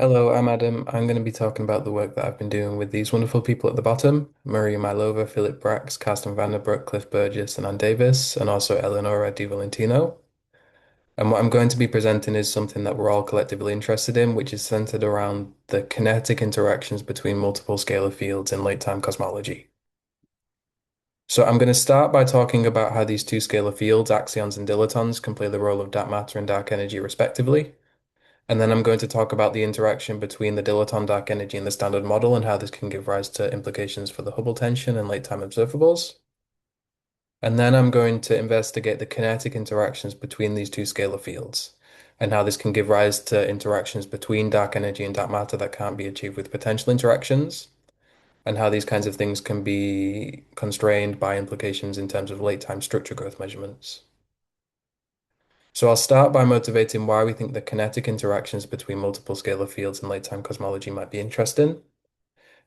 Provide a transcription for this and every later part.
Hello, I'm Adam. I'm going to be talking about the work that I've been doing with these wonderful people at the bottom, Maria Mylova, Philip Brax, Carsten Vanderbroek, Cliff Burgess, and Ann Davis, and also Eleonora Di Valentino. And what I'm going to be presenting is something that we're all collectively interested in, which is centered around the kinetic interactions between multiple scalar fields in late-time cosmology. So I'm going to start by talking about how these two scalar fields, axions and dilatons, can play the role of dark matter and dark energy respectively. And then I'm going to talk about the interaction between the dilaton dark energy and the standard model and how this can give rise to implications for the Hubble tension and late-time observables. And then I'm going to investigate the kinetic interactions between these two scalar fields and how this can give rise to interactions between dark energy and dark matter that can't be achieved with potential interactions, and how these kinds of things can be constrained by implications in terms of late-time structure growth measurements. So I'll start by motivating why we think the kinetic interactions between multiple scalar fields in late-time cosmology might be interesting.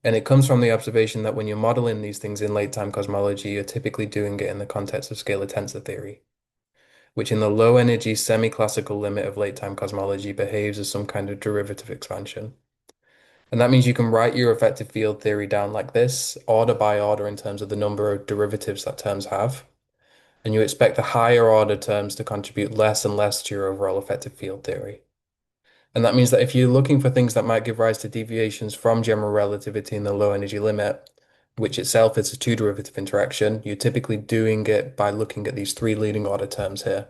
And it comes from the observation that when you're modeling these things in late-time cosmology, you're typically doing it in the context of scalar tensor theory, which in the low-energy semi-classical limit of late-time cosmology behaves as some kind of derivative expansion. And that means you can write your effective field theory down like this, order by order in terms of the number of derivatives that terms have. And you expect the higher order terms to contribute less and less to your overall effective field theory. And that means that if you're looking for things that might give rise to deviations from general relativity in the low energy limit, which itself is a two derivative interaction, you're typically doing it by looking at these three leading order terms here.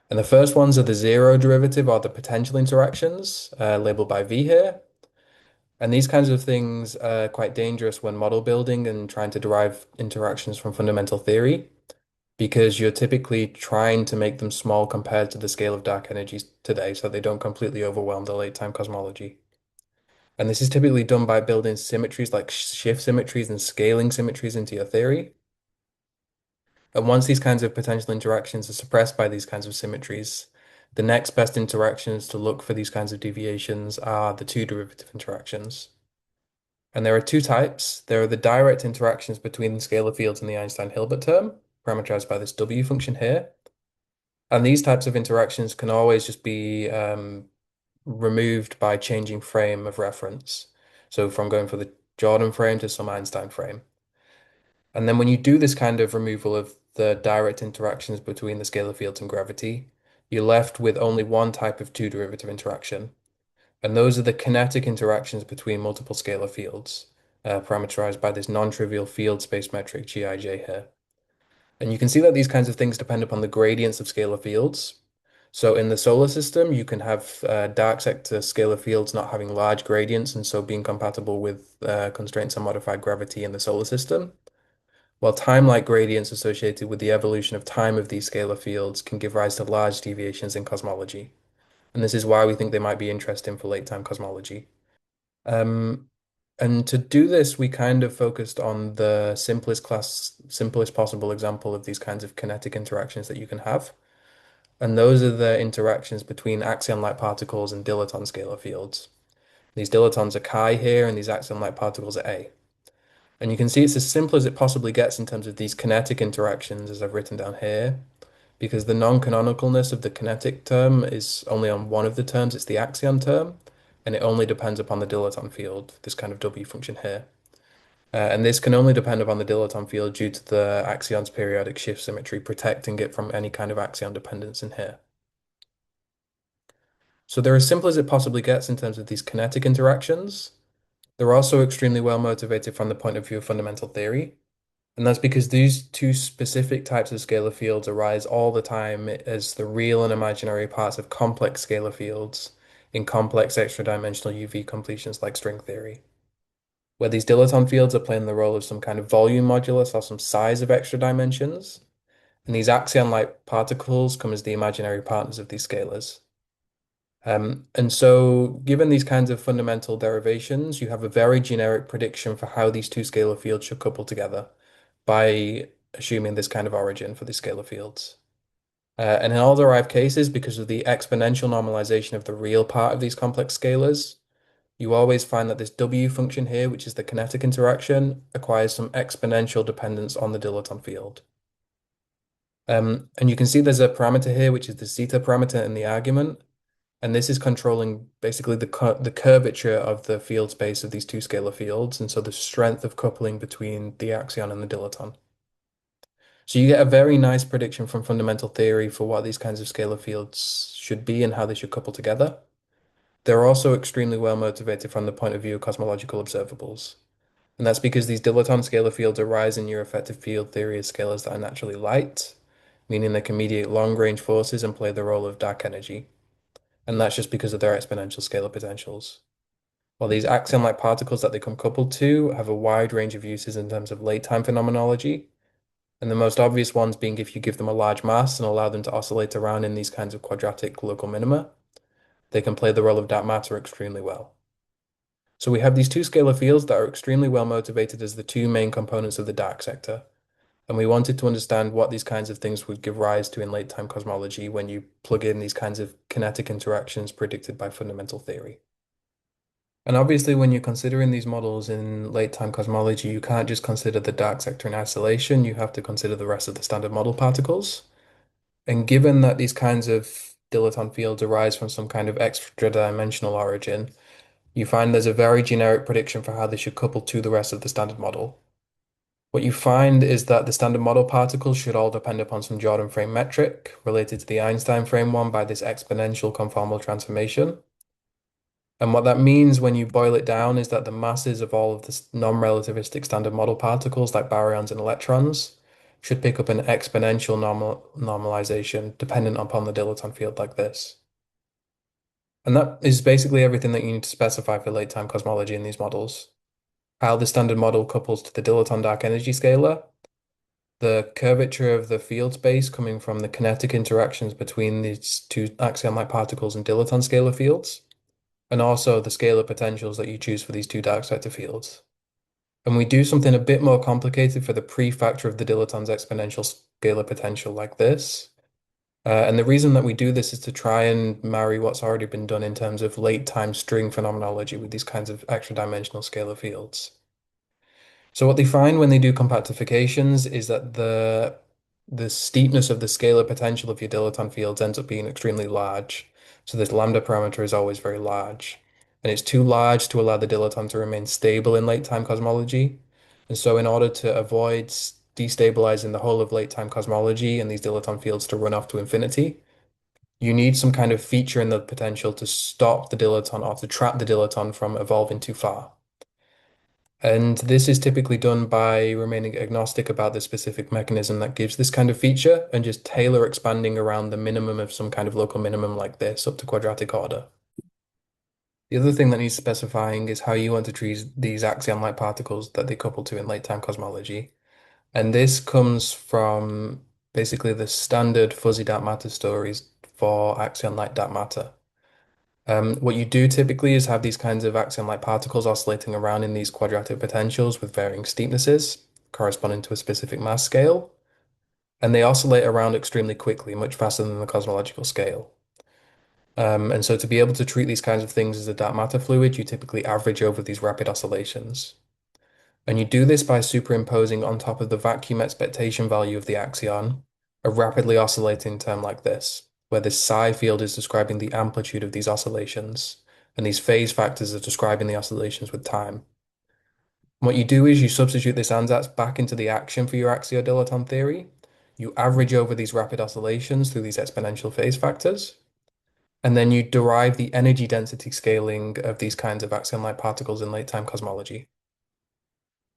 And the first ones are the zero derivative or the potential interactions, labeled by V here. And these kinds of things are quite dangerous when model building and trying to derive interactions from fundamental theory, because you're typically trying to make them small compared to the scale of dark energies today, so they don't completely overwhelm the late-time cosmology. And this is typically done by building symmetries like shift symmetries and scaling symmetries into your theory. And once these kinds of potential interactions are suppressed by these kinds of symmetries, the next best interactions to look for these kinds of deviations are the two derivative interactions. And there are two types. There are the direct interactions between the scalar fields and the Einstein-Hilbert term, parameterized by this W function here. And these types of interactions can always just be removed by changing frame of reference. So from going for the Jordan frame to some Einstein frame. And then when you do this kind of removal of the direct interactions between the scalar fields and gravity, you're left with only one type of two derivative interaction. And those are the kinetic interactions between multiple scalar fields, parameterized by this non-trivial field space metric Gij here. And you can see that these kinds of things depend upon the gradients of scalar fields. So in the solar system, you can have dark sector scalar fields not having large gradients and so being compatible with constraints on modified gravity in the solar system, while time-like gradients associated with the evolution of time of these scalar fields can give rise to large deviations in cosmology. And this is why we think they might be interesting for late-time cosmology. Um, and to do this, we kind of focused on the simplest possible example of these kinds of kinetic interactions that you can have. And those are the interactions between axion-like particles and dilaton scalar fields. These dilatons are chi here, and these axion-like particles are A. And you can see it's as simple as it possibly gets in terms of these kinetic interactions, as I've written down here, because the non-canonicalness of the kinetic term is only on one of the terms, it's the axion term, and it only depends upon the dilaton field, this kind of W function here. And this can only depend upon the dilaton field due to the axion's periodic shift symmetry protecting it from any kind of axion dependence in here. So they're as simple as it possibly gets in terms of these kinetic interactions. They're also extremely well motivated from the point of view of fundamental theory. And that's because these two specific types of scalar fields arise all the time as the real and imaginary parts of complex scalar fields in complex extra-dimensional UV completions like string theory, where these dilaton fields are playing the role of some kind of volume modulus or some size of extra dimensions, and these axion-like particles come as the imaginary partners of these scalars. And so, given these kinds of fundamental derivations, you have a very generic prediction for how these two scalar fields should couple together by assuming this kind of origin for the scalar fields. And in all derived cases, because of the exponential normalization of the real part of these complex scalars, you always find that this W function here, which is the kinetic interaction, acquires some exponential dependence on the dilaton field. And you can see there's a parameter here, which is the zeta parameter in the argument. And this is controlling basically the curvature of the field space of these two scalar fields, and so the strength of coupling between the axion and the dilaton. So you get a very nice prediction from fundamental theory for what these kinds of scalar fields should be and how they should couple together. They're also extremely well motivated from the point of view of cosmological observables. And that's because these dilaton scalar fields arise in your effective field theory as scalars that are naturally light, meaning they can mediate long-range forces and play the role of dark energy. And that's just because of their exponential scalar potentials. While these axion-like particles that they come coupled to have a wide range of uses in terms of late-time phenomenology, and the most obvious ones being if you give them a large mass and allow them to oscillate around in these kinds of quadratic local minima, they can play the role of dark matter extremely well. So we have these two scalar fields that are extremely well motivated as the two main components of the dark sector. And we wanted to understand what these kinds of things would give rise to in late-time cosmology when you plug in these kinds of kinetic interactions predicted by fundamental theory. And obviously, when you're considering these models in late-time cosmology, you can't just consider the dark sector in isolation, you have to consider the rest of the standard model particles. And given that these kinds of dilaton fields arise from some kind of extra-dimensional origin, you find there's a very generic prediction for how they should couple to the rest of the standard model. What you find is that the standard model particles should all depend upon some Jordan frame metric related to the Einstein frame one by this exponential conformal transformation. And what that means when you boil it down is that the masses of all of the non-relativistic standard model particles like baryons and electrons should pick up an exponential normalization dependent upon the dilaton field like this. And that is basically everything that you need to specify for late-time cosmology in these models. How the standard model couples to the dilaton dark energy scalar, the curvature of the field space coming from the kinetic interactions between these two axion-like particles and dilaton scalar fields, and also the scalar potentials that you choose for these two dark sector fields. And we do something a bit more complicated for the prefactor of the dilaton's exponential scalar potential like this. And the reason that we do this is to try and marry what's already been done in terms of late time string phenomenology with these kinds of extra dimensional scalar fields. So what they find when they do compactifications is that the steepness of the scalar potential of your dilaton fields ends up being extremely large. So this lambda parameter is always very large. And it's too large to allow the dilaton to remain stable in late time cosmology. And so in order to avoid destabilizing the whole of late time cosmology and these dilaton fields to run off to infinity, you need some kind of feature in the potential to stop the dilaton or to trap the dilaton from evolving too far. And this is typically done by remaining agnostic about the specific mechanism that gives this kind of feature and just tailor expanding around the minimum of some kind of local minimum like this up to quadratic order. The other thing that needs specifying is how you want to treat these axion-like particles that they couple to in late-time cosmology. And this comes from basically the standard fuzzy dark matter stories for axion-like dark matter. What you do typically is have these kinds of axion-like particles oscillating around in these quadratic potentials with varying steepnesses corresponding to a specific mass scale, and they oscillate around extremely quickly, much faster than the cosmological scale. And so to be able to treat these kinds of things as a dark matter fluid, you typically average over these rapid oscillations. And you do this by superimposing on top of the vacuum expectation value of the axion a rapidly oscillating term like this, where this psi field is describing the amplitude of these oscillations, and these phase factors are describing the oscillations with time. What you do is you substitute this ansatz back into the action for your axiodilaton theory. You average over these rapid oscillations through these exponential phase factors, and then you derive the energy density scaling of these kinds of axion-like particles in late-time cosmology.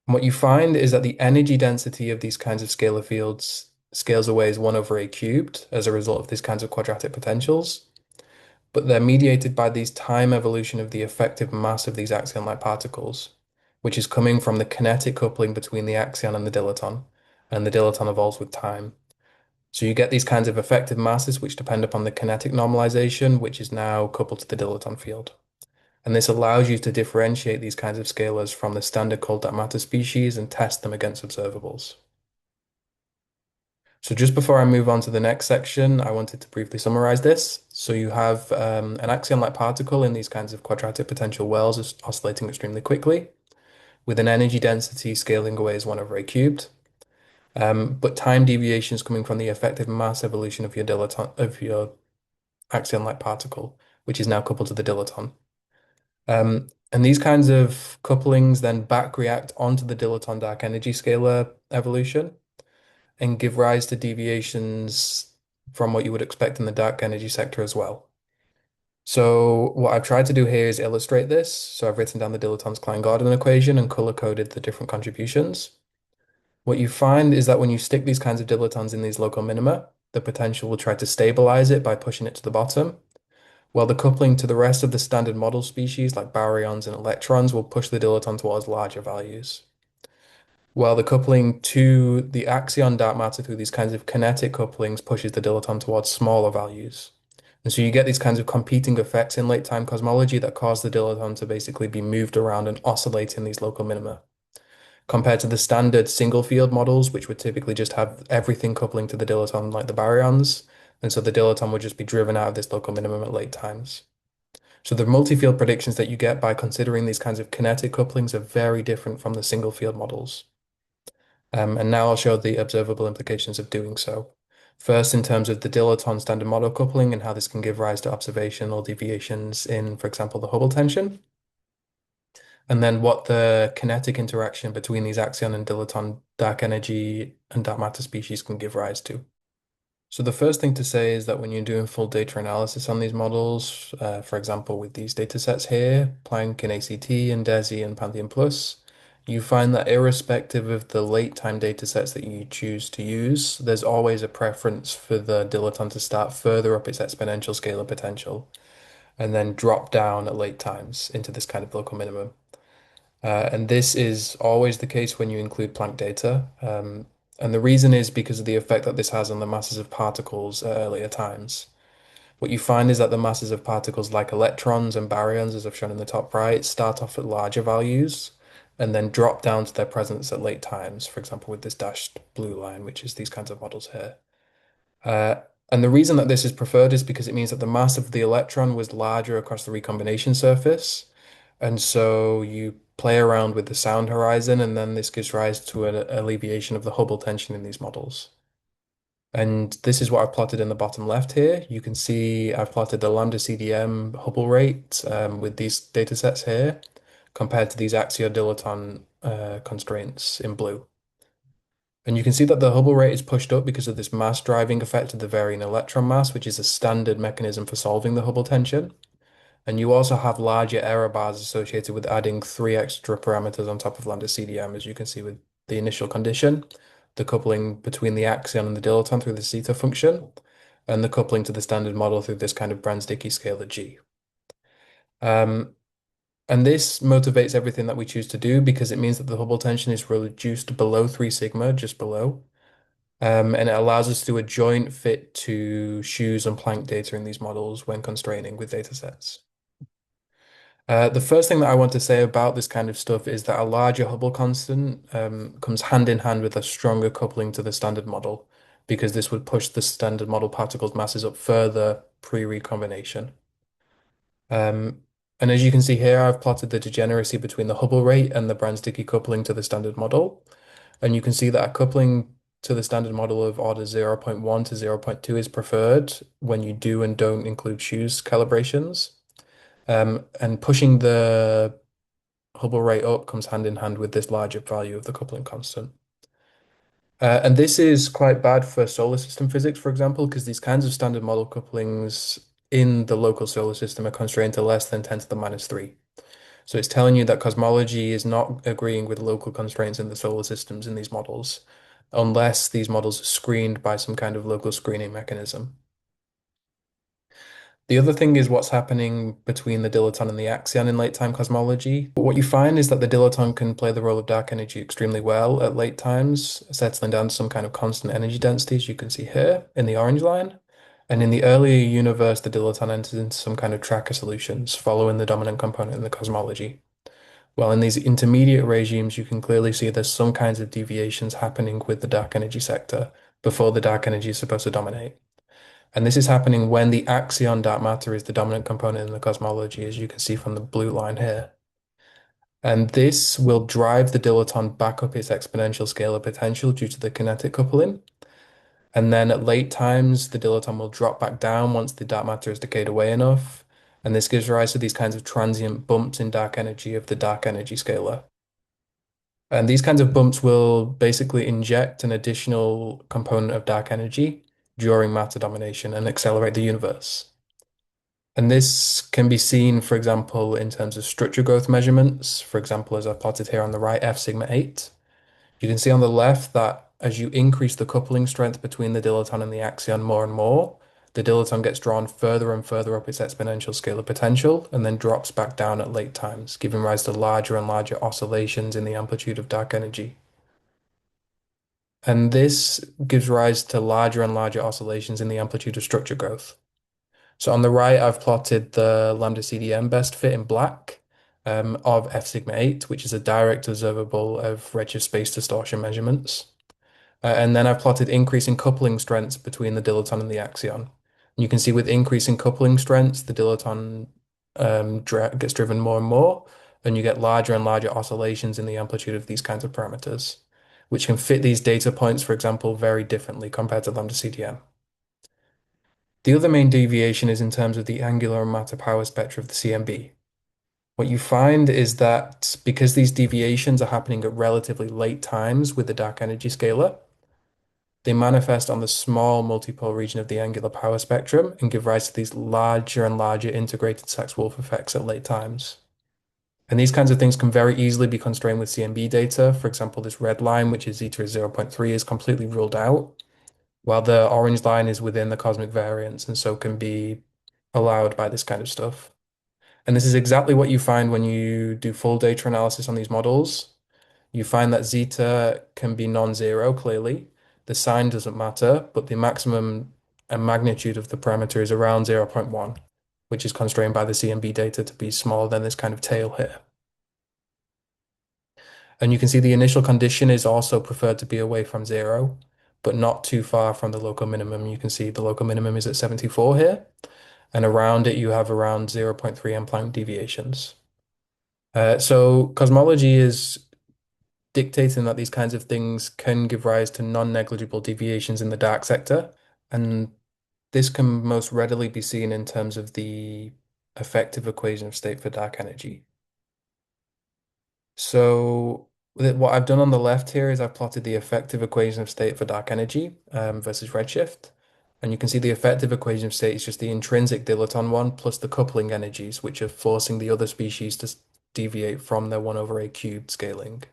And what you find is that the energy density of these kinds of scalar fields scales away as 1 over a cubed as a result of these kinds of quadratic potentials, but they're mediated by these time evolution of the effective mass of these axion-like particles, which is coming from the kinetic coupling between the axion and the dilaton evolves with time. So you get these kinds of effective masses which depend upon the kinetic normalization, which is now coupled to the dilaton field. And this allows you to differentiate these kinds of scalars from the standard cold dark matter species and test them against observables. So just before I move on to the next section, I wanted to briefly summarize this. So you have an axion-like particle in these kinds of quadratic potential wells oscillating extremely quickly, with an energy density scaling away as 1 over a cubed. But time deviations coming from the effective mass evolution of your axion-like particle which is now coupled to the dilaton. And these kinds of couplings then back react onto the dilaton dark energy scalar evolution and give rise to deviations from what you would expect in the dark energy sector as well. So what I've tried to do here is illustrate this. So I've written down the dilaton's Klein-Gordon equation and color-coded the different contributions. What you find is that when you stick these kinds of dilatons in these local minima, the potential will try to stabilize it by pushing it to the bottom, while the coupling to the rest of the standard model species like baryons and electrons will push the dilaton towards larger values. While the coupling to the axion dark matter through these kinds of kinetic couplings pushes the dilaton towards smaller values. And so you get these kinds of competing effects in late time cosmology that cause the dilaton to basically be moved around and oscillate in these local minima, compared to the standard single field models, which would typically just have everything coupling to the dilaton like the baryons. And so the dilaton would just be driven out of this local minimum at late times. So the multi-field predictions that you get by considering these kinds of kinetic couplings are very different from the single field models. And now I'll show the observable implications of doing so. First, in terms of the dilaton standard model coupling and how this can give rise to observational deviations in, for example, the Hubble tension. And then what the kinetic interaction between these axion and dilaton dark energy and dark matter species can give rise to. So the first thing to say is that when you're doing full data analysis on these models, for example, with these data sets here, Planck and ACT and DESI and Pantheon Plus, you find that irrespective of the late time data sets that you choose to use, there's always a preference for the dilaton to start further up its exponential scalar potential and then drop down at late times into this kind of local minimum. And this is always the case when you include Planck data. And the reason is because of the effect that this has on the masses of particles at earlier times. What you find is that the masses of particles like electrons and baryons, as I've shown in the top right, start off at larger values and then drop down to their presence at late times, for example, with this dashed blue line, which is these kinds of models here. Uh, and the reason that this is preferred is because it means that the mass of the electron was larger across the recombination surface. And so you play around with the sound horizon, and then this gives rise to an alleviation of the Hubble tension in these models. And this is what I've plotted in the bottom left here. You can see I've plotted the lambda CDM Hubble rate with these data sets here compared to these Axion-dilaton constraints in blue. And you can see that the Hubble rate is pushed up because of this mass driving effect of the varying electron mass, which is a standard mechanism for solving the Hubble tension. And you also have larger error bars associated with adding 3 extra parameters on top of lambda CDM, as you can see with the initial condition, the coupling between the axion and the dilaton through the zeta function, and the coupling to the standard model through this kind of Brans-Dicke scalar G. And this motivates everything that we choose to do because it means that the Hubble tension is reduced below 3 sigma, just below. And it allows us to do a joint fit to Schu's and Planck data in these models when constraining with data sets. The first thing that I want to say about this kind of stuff is that a larger Hubble constant comes hand in hand with a stronger coupling to the standard model, because this would push the standard model particles' masses up further pre-recombination. Um, and as you can see here, I've plotted the degeneracy between the Hubble rate and the Brans-Dicke coupling to the standard model. And you can see that a coupling to the standard model of order 0.1 to 0.2 is preferred when you do and don't include Schu's calibrations. And pushing the Hubble rate up comes hand in hand with this larger value of the coupling constant. And this is quite bad for solar system physics, for example, because these kinds of standard model couplings in the local solar system are constrained to less than 10 to the minus 3. So it's telling you that cosmology is not agreeing with local constraints in the solar systems in these models, unless these models are screened by some kind of local screening mechanism. The other thing is what's happening between the dilaton and the axion in late time cosmology. What you find is that the dilaton can play the role of dark energy extremely well at late times, settling down to some kind of constant energy density, as you can see here in the orange line. And in the earlier universe, the dilaton enters into some kind of tracker solutions, following the dominant component in the cosmology. While in these intermediate regimes, you can clearly see there's some kinds of deviations happening with the dark energy sector before the dark energy is supposed to dominate. And this is happening when the axion dark matter is the dominant component in the cosmology, as you can see from the blue line here. And this will drive the dilaton back up its exponential scalar potential due to the kinetic coupling. And then at late times, the dilaton will drop back down once the dark matter is decayed away enough. And this gives rise to these kinds of transient bumps in dark energy of the dark energy scalar. And these kinds of bumps will basically inject an additional component of dark energy during matter domination and accelerate the universe. And this can be seen, for example, in terms of structure growth measurements. For example, as I've plotted here on the right, F sigma 8. You can see on the left that as you increase the coupling strength between the dilaton and the axion more and more, the dilaton gets drawn further and further up its exponential scalar potential and then drops back down at late times, giving rise to larger and larger oscillations in the amplitude of dark energy. And this gives rise to larger and larger oscillations in the amplitude of structure growth. So on the right, I've plotted the lambda CDM best fit in black of F sigma 8, which is a direct observable of redshift space distortion measurements. And then I've plotted increasing coupling strengths between the dilaton and the axion. And you can see with increasing coupling strengths, the dilaton gets driven more and more, and you get larger and larger oscillations in the amplitude of these kinds of parameters, which can fit these data points, for example, very differently compared to lambda CDM. The other main deviation is in terms of the angular and matter power spectra of the CMB. What you find is that because these deviations are happening at relatively late times with the dark energy scalar, they manifest on the small multipole region of the angular power spectrum and give rise to these larger and larger integrated Sachs-Wolf effects at late times. And these kinds of things can very easily be constrained with CMB data. For example, this red line, which is zeta is 0.3, is completely ruled out, while the orange line is within the cosmic variance and so can be allowed by this kind of stuff. And this is exactly what you find when you do full data analysis on these models. You find that zeta can be non-zero clearly. The sign doesn't matter, but the maximum and magnitude of the parameter is around 0.1, which is constrained by the CMB data to be smaller than this kind of tail here. And you can see the initial condition is also preferred to be away from zero, but not too far from the local minimum. You can see the local minimum is at 74 here, and around it you have around 0.3 M-Planck deviations. So cosmology is dictating that these kinds of things can give rise to non-negligible deviations in the dark sector. And this can most readily be seen in terms of the effective equation of state for dark energy. So what I've done on the left here is I've plotted the effective equation of state for dark energy versus redshift. And you can see the effective equation of state is just the intrinsic dilaton one plus the coupling energies, which are forcing the other species to deviate from their 1 over a cubed scaling.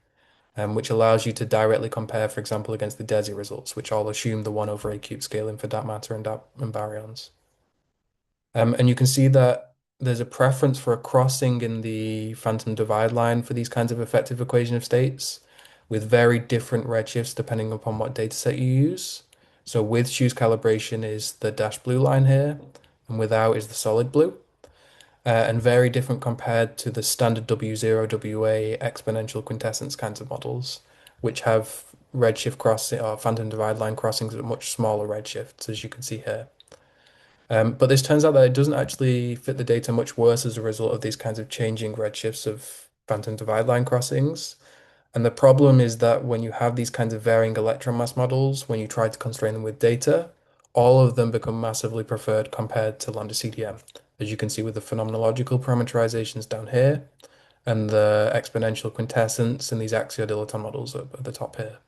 Which allows you to directly compare, for example, against the DESI results, which all assume the 1 over a cube scaling for dark matter and baryons. And you can see that there's a preference for a crossing in the phantom divide line for these kinds of effective equation of states with very different redshifts depending upon what dataset you use. So with choose calibration is the dashed blue line here, and without is the solid blue. And very different compared to the standard W0, WA exponential quintessence kinds of models, which have redshift crossing or phantom divide line crossings at much smaller redshifts, as you can see here. But this turns out that it doesn't actually fit the data much worse as a result of these kinds of changing redshifts of phantom divide line crossings. And the problem is that when you have these kinds of varying electron mass models, when you try to constrain them with data, all of them become massively preferred compared to lambda CDM, as you can see with the phenomenological parameterisations down here and the exponential quintessence and these Axion-dilaton models up at the top here.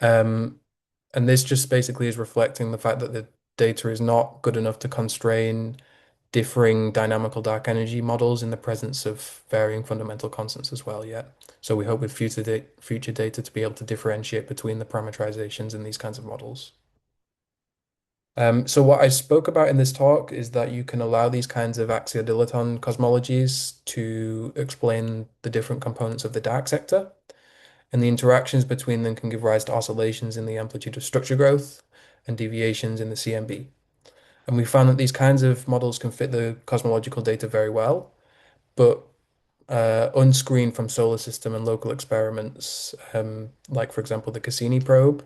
Um, and this just basically is reflecting the fact that the data is not good enough to constrain differing dynamical dark energy models in the presence of varying fundamental constants as well yet. So we hope with future data to be able to differentiate between the parameterizations in these kinds of models. So what I spoke about in this talk is that you can allow these kinds of Axion-dilaton cosmologies to explain the different components of the dark sector, and the interactions between them can give rise to oscillations in the amplitude of structure growth and deviations in the CMB. And we found that these kinds of models can fit the cosmological data very well, but unscreened from solar system and local experiments, like for example the Cassini probe,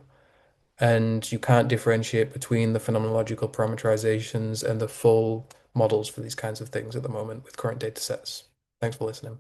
and you can't differentiate between the phenomenological parameterizations and the full models for these kinds of things at the moment with current data sets. Thanks for listening.